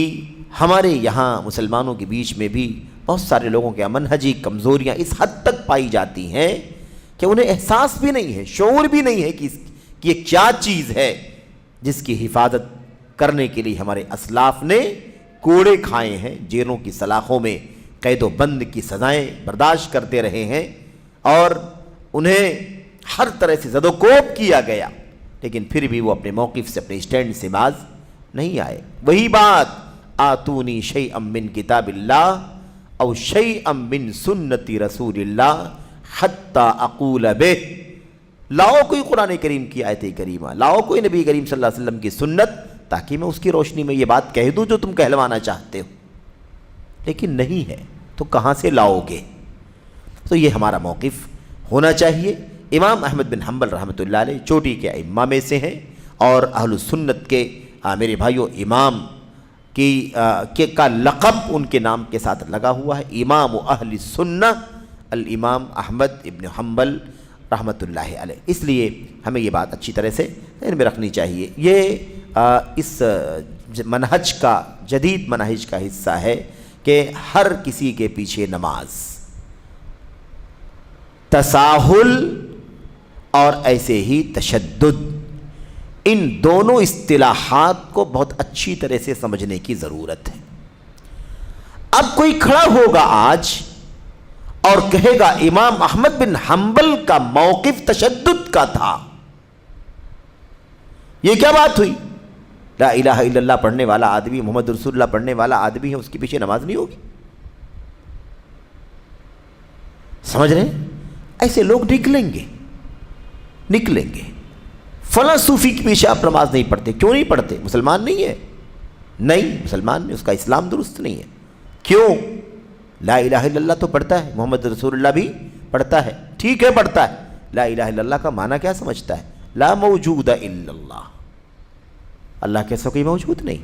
ہمارے یہاں مسلمانوں کے بیچ میں بھی بہت سارے لوگوں کے منہجی کمزوریاں اس حد تک پائی جاتی ہیں کہ انہیں احساس بھی نہیں ہے، شعور بھی نہیں ہے کہ یہ کیا چیز ہے جس کی حفاظت کرنے کے لیے ہمارے اسلاف نے کوڑے کھائے ہیں، جیلوں کی سلاخوں میں قید و بند کی سزائیں برداشت کرتے رہے ہیں، اور انہیں ہر طرح سے زد و کوب کیا گیا، لیکن پھر بھی وہ اپنے موقف سے، اپنے اسٹینڈ سے باز نہیں آئے۔ وہی بات، آتونی شیئا من کتاب اللہ او شیئا من سنت رسول اللہ حتی اقول بہ، لاؤ کوئی قرآن کریم کی آیت کریمہ، لاؤ کوئی نبی کریم صلی اللہ علیہ وسلم کی سنت، تاکہ میں اس کی روشنی میں یہ بات کہہ دوں جو تم کہلوانا چاہتے ہو، لیکن نہیں ہے تو کہاں سے لاؤ گے؟ تو یہ ہمارا موقف ہونا چاہیے۔ امام احمد بن حنبل رحمۃ اللہ علیہ چوٹی کے ائمہ میں سے ہیں، اور اہل السنت کے میرے بھائیو امام کا لقب ان کے نام کے ساتھ لگا ہوا ہے، امام اہل السنہ الامام احمد ابن حنبل رحمۃ اللہ علیہ۔ اس لیے ہمیں یہ بات اچھی طرح سے ذہن میں رکھنی چاہیے، یہ اس منہج کا، جدید منہج کا حصہ ہے کہ ہر کسی کے پیچھے نماز، تساہل اور ایسے ہی تشدد، ان دونوں اصطلاحات کو بہت اچھی طرح سے سمجھنے کی ضرورت ہے۔ اب کوئی کھڑا ہوگا آج اور کہے گا امام احمد بن حنبل کا موقف تشدد کا تھا، یہ کیا بات ہوئی؟ لا الہ الا اللہ پڑھنے والا آدمی، محمد رسول اللہ پڑھنے والا آدمی ہے، اس کے پیچھے نماز نہیں ہوگی؟ سمجھ رہے ہیں؟ ایسے لوگ نکلیں گے فلاں صوفی کے پیچھے آپ نماز نہیں پڑھتے، کیوں نہیں پڑھتے؟ مسلمان نہیں ہے؟ نہیں، مسلمان نہیں، اس کا اسلام درست نہیں ہے۔ کیوں؟ لا الہ الا اللہ تو پڑھتا ہے، محمد رسول اللہ بھی پڑھتا ہے، ٹھیک ہے پڑھتا ہے، لا الہ الا اللہ کا معنی کیا سمجھتا ہے؟ لا موجود الا اللہ، اللہ کیسا کوئی موجود نہیں۔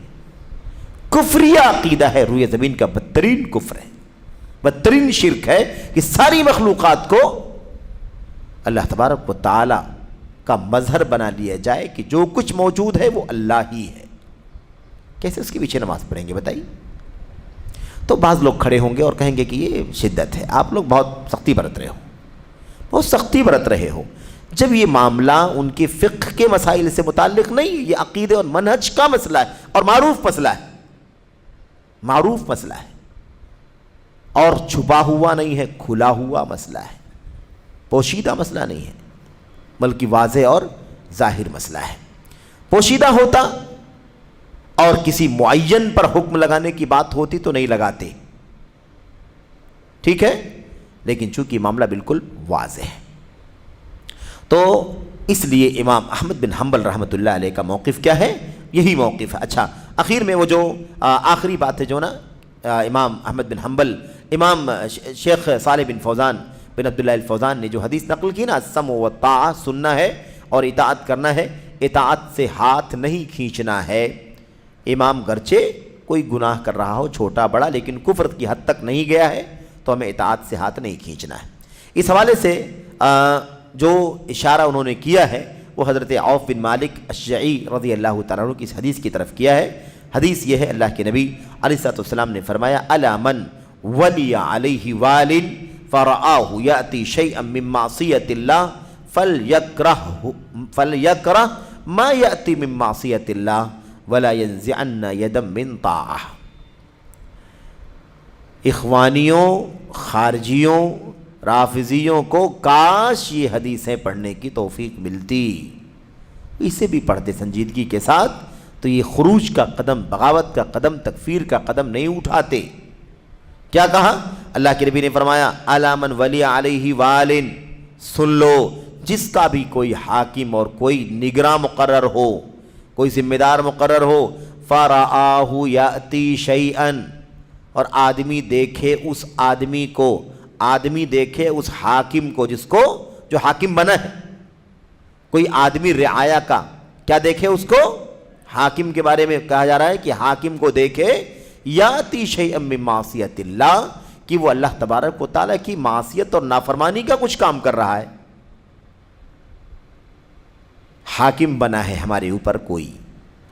کفریہ عقیدہ ہے، روئے زمین کا بدترین کفر ہے، بدترین شرک ہے کہ ساری مخلوقات کو اللہ تبارک و تعالی کا مظہر بنا لیا جائے کہ جو کچھ موجود ہے وہ اللہ ہی ہے۔ کیسے اس کے پیچھے نماز پڑھیں گے بتائیے؟ تو بعض لوگ کھڑے ہوں گے اور کہیں گے کہ یہ شدت ہے، آپ لوگ بہت سختی برت رہے ہو۔ جب یہ معاملہ ان کے فقہ کے مسائل سے متعلق نہیں، یہ عقیدے اور منہج کا مسئلہ ہے اور معروف مسئلہ ہے اور چھپا ہوا نہیں ہے، کھلا ہوا مسئلہ ہے، پوشیدہ مسئلہ نہیں ہے، بلکہ واضح اور ظاہر مسئلہ ہے۔ پوشیدہ ہوتا اور کسی معین پر حکم لگانے کی بات ہوتی تو نہیں لگاتے، ٹھیک ہے، لیکن چونکہ معاملہ بالکل واضح ہے تو اس لیے امام احمد بن حنبل رحمۃ اللہ علیہ کا موقف کیا ہے؟ یہی موقف ہے۔ اچھا، آخر میں وہ جو آخری بات ہے جو نا امام احمد بن حنبل، امام شیخ صالح بن فوزان بن عبداللہ الفوزان نے جو حدیث نقل کی نا، السمع والطاعہ، سننا ہے اور اطاعت کرنا ہے، اطاعت سے ہاتھ نہیں کھینچنا ہے۔ امام گرچہ کوئی گناہ کر رہا ہو چھوٹا بڑا، لیکن کفر کی حد تک نہیں گیا ہے تو ہمیں اطاعت سے ہاتھ نہیں کھینچنا ہے۔ اس حوالے سے جو اشارہ انہوں نے کیا ہے وہ حضرت عوف بن مالک اشجعی رضی اللہ تعالیٰ عنہ کی اس حدیث کی طرف کیا ہے۔ حدیث یہ ہے، اللہ کے نبی علیہ الصلوۃ والسلام نے فرمایا، الا من ولی علیہ وال فرآہ یأتی شیئا من معصیۃ اللہ فلیکرہ ما یأتی من معصیۃ اللہ ولا ینزعن یدا من طاعہ۔ اخوانیوں، خارجیوں، رافضیوں کو کاش یہ حدیثیں پڑھنے کی توفیق ملتی، اسے بھی پڑھتے سنجیدگی کے ساتھ تو یہ خروج کا قدم، بغاوت کا قدم، تکفیر کا قدم نہیں اٹھاتے۔ کیا کہا؟ اللہ کے نبی نے فرمایا، الا من ولی علیہ وال، سن لو جس کا بھی کوئی حاکم اور کوئی نگراں مقرر ہو، کوئی ذمہ دار مقرر ہو، فرآہ یأتی شیئا، اور آدمی دیکھے اس آدمی کو، آدمی دیکھے اس حاکم کو، جس کو جو حاکم بنا ہے، کوئی آدمی رعایا کا کیا دیکھے اس کو؟ حاکم کے بارے میں کہا جا رہا ہے کہ حاکم کو دیکھے یاتی شیئا من معصیت اللہ، کہ وہ اللہ تبارک و تعالیٰ کی معصیت اور نافرمانی کا کچھ کام کر رہا ہے۔ حاکم بنا ہے ہمارے اوپر کوئی،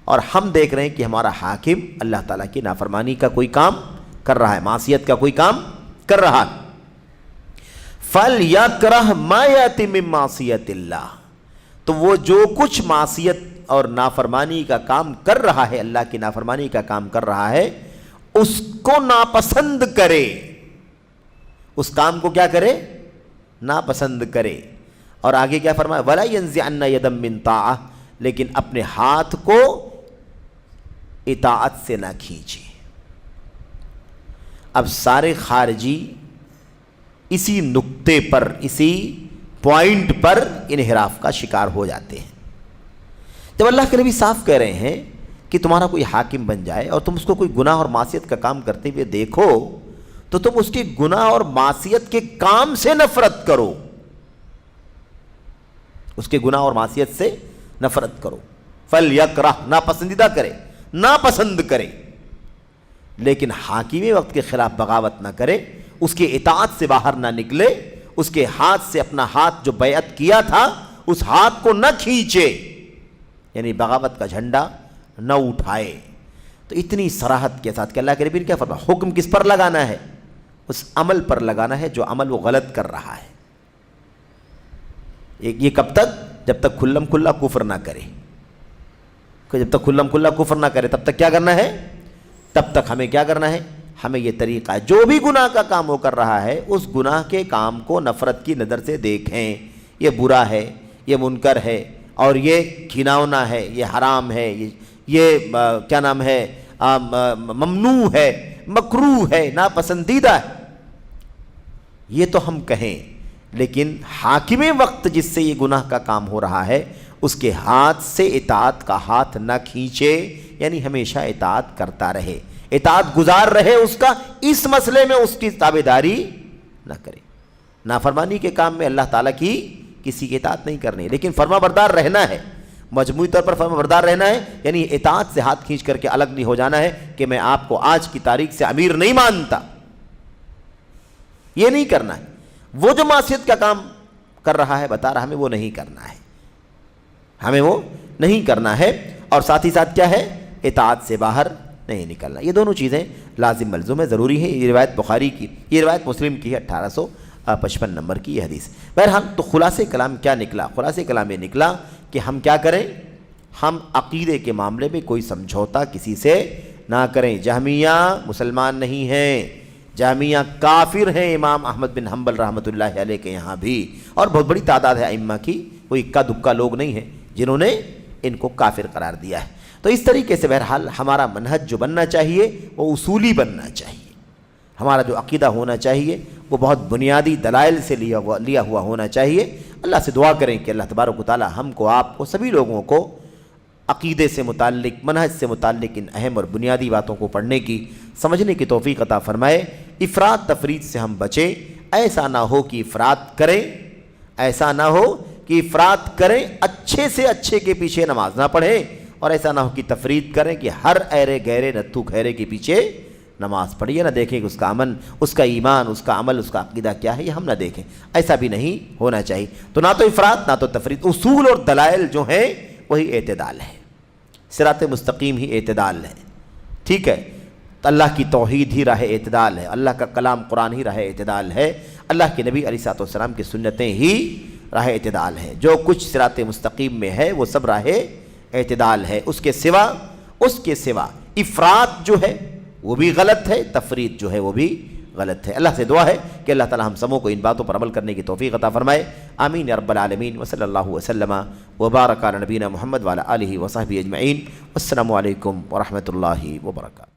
اور ہم دیکھ رہے ہیں کہ ہمارا حاکم اللہ تعالیٰ کی نافرمانی کا کوئی کام کر رہا ہے، معصیت کا کوئی کام کر رہا ہے۔ فَلْيَكْرَهْ مَا يَأْتِ مِن مَّعْصِيَةِ اللَّهِ، تو وہ جو کچھ معصیت اور نافرمانی کا کام کر رہا ہے، اللہ کی نافرمانی کا کام کر رہا ہے، اس کو ناپسند کرے، اس کام کو کیا کرے؟ ناپسند کرے۔ اور آگے کیا فرمایا؟ وَلَا يَنزِعَنَّ يَدًا مِّن طَاعَةٍ، لیکن اپنے ہاتھ کو اطاعت سے نہ کھینچے۔ اب سارے خارجی اسی نقطے پر، اسی پوائنٹ پر انحراف کا شکار ہو جاتے ہیں۔ جب اللہ کے نبی صاف کہہ رہے ہیں کہ تمہارا کوئی حاکم بن جائے اور تم اس کو کوئی گناہ اور معصیت کا کام کرتے ہوئے دیکھو تو تم اس کے گناہ اور معصیت کے کام سے نفرت کرو، اس کے گناہ اور معصیت سے نفرت کرو۔ فَلْيَكْرَهْ، ناپسندیدہ کرے، ناپسند کرے، لیکن حاکمی وقت کے خلاف بغاوت نہ کرے، اس کے اطاعت سے باہر نہ نکلے، اس کے ہاتھ سے اپنا ہاتھ جو بیعت کیا تھا اس ہاتھ کو نہ کھینچے، یعنی بغاوت کا جھنڈا نہ اٹھائے۔ تو اتنی صراحت کے ساتھ کہ اللہ کے نبی نے کیا فرمایا؟ حکم کس پر لگانا ہے؟ اس عمل پر لگانا ہے جو عمل وہ غلط کر رہا ہے۔ یہ کب تک؟ جب تک کھلم کھلا کفر نہ کرے، جب تک کھلم کھلا کفر نہ کرے تب تک کیا کرنا ہے؟ تب تک ہمیں کیا کرنا ہے؟ ہمیں یہ طریقہ ہے، جو بھی گناہ کا کام وہ کر رہا ہے اس گناہ کے کام کو نفرت کی نظر سے دیکھیں، یہ برا ہے، یہ منکر ہے، اور یہ گھناؤنا ہے، یہ حرام ہے، یہ کیا نام ہے ممنوع ہے، مکروہ ہے، ناپسندیدہ ہے، یہ تو ہم کہیں، لیکن حاکم وقت جس سے یہ گناہ کا کام ہو رہا ہے اس کے ہاتھ سے اطاعت کا ہاتھ نہ کھینچے، یعنی ہمیشہ اطاعت کرتا رہے، اطاعت گزار رہے، اس کا اس مسئلے میں اس کی تابعداری نہ کرے۔ نافرمانی کے کام میں اللہ تعالیٰ کی کسی کی اطاعت نہیں کرنی، لیکن فرما بردار رہنا ہے، مجموعی طور پر فرما بردار رہنا ہے، یعنی اطاعت سے ہاتھ کھینچ کر کے الگ نہیں ہو جانا ہے کہ میں آپ کو آج کی تاریخ سے امیر نہیں مانتا، یہ نہیں کرنا ہے۔ وہ جو معصیت کا کام کر رہا ہے بتا رہا ہمیں وہ نہیں کرنا ہے، ہمیں وہ نہیں کرنا ہے، اور ساتھ ہی ساتھ کیا ہے، اطاعت سے باہر نہیں نکلنا۔ یہ دونوں چیزیں لازم ملزوم ہے، ضروری ہے۔ یہ روایت بخاری کی، یہ روایت مسلم کی ہے، 1855 نمبر کی یہ حدیث۔ بہرحال تو خلاصہ کلام کیا نکلا؟ خلاصہ کلام یہ نکلا کہ ہم کیا کریں، ہم عقیدے کے معاملے میں کوئی سمجھوتا کسی سے نہ کریں۔ جہمیہ مسلمان نہیں ہیں، جہمیہ کافر ہیں، امام احمد بن حنبل رحمۃ اللہ علیہ کے یہاں بھی، اور بہت بڑی تعداد ہے ائمہ کی، کوئی اکا دکا لوگ نہیں ہیں جنہوں نے ان کو کافر قرار دیا ہے۔ تو اس طریقے سے بہرحال ہمارا منہج جو بننا چاہیے وہ اصولی بننا چاہیے، ہمارا جو عقیدہ ہونا چاہیے وہ بہت بنیادی دلائل سے لیا ہوا ہونا چاہیے۔ اللہ سے دعا کریں کہ اللہ تبارک و تعالی ہم کو، آپ کو، سبھی لوگوں کو عقیدے سے متعلق، منہج سے متعلق ان اہم اور بنیادی باتوں کو پڑھنے کی، سمجھنے کی توفیق عطا فرمائے۔ افراط تفریط سے ہم بچیں، ایسا نہ ہو کہ افراط کریں، ایسا نہ ہو کہ افراط کریں، اچھے سے اچھے کے پیچھے نماز نہ پڑھیں، اور ایسا نہ ہو کہ تفریط کریں کہ ہر ایرے گہرے نتھو خیرے کے پیچھے نماز پڑھیے، نہ دیکھیں کہ اس کا امن، اس کا ایمان، اس کا عمل، اس کا عقیدہ کیا ہے، یہ ہم نہ دیکھیں، ایسا بھی نہیں ہونا چاہیے۔ تو نہ تو افراط نہ تو تفریط، اصول اور دلائل جو ہیں وہی اعتدال ہے، صراط مستقیم ہی اعتدال ہے، ٹھیک ہے؟ تو اللہ کی توحید ہی راہ اعتدال ہے، اللہ کا کلام قرآن ہی راہ اعتدال ہے، اللہ کے نبی علیہ الصلوۃ والسلام کی سنتیں ہی راہ اعتدال ہے، جو کچھ صراط مستقیم میں ہے وہ سب راہ اعتدال ہے، اس کے سوا افراط جو ہے وہ بھی غلط ہے، تفریط جو ہے وہ بھی غلط ہے۔ اللہ سے دعا ہے کہ اللہ تعالی ہم سبوں کو ان باتوں پر عمل کرنے کی توفیق عطا فرمائے، آمین یا رب العالمین۔ وصلی اللہ وسلم وبارک علی نبینا محمد وعلی آلہ وصحبہ اجمعین۔ السلام علیکم ورحمۃ اللہ وبرکاتہ۔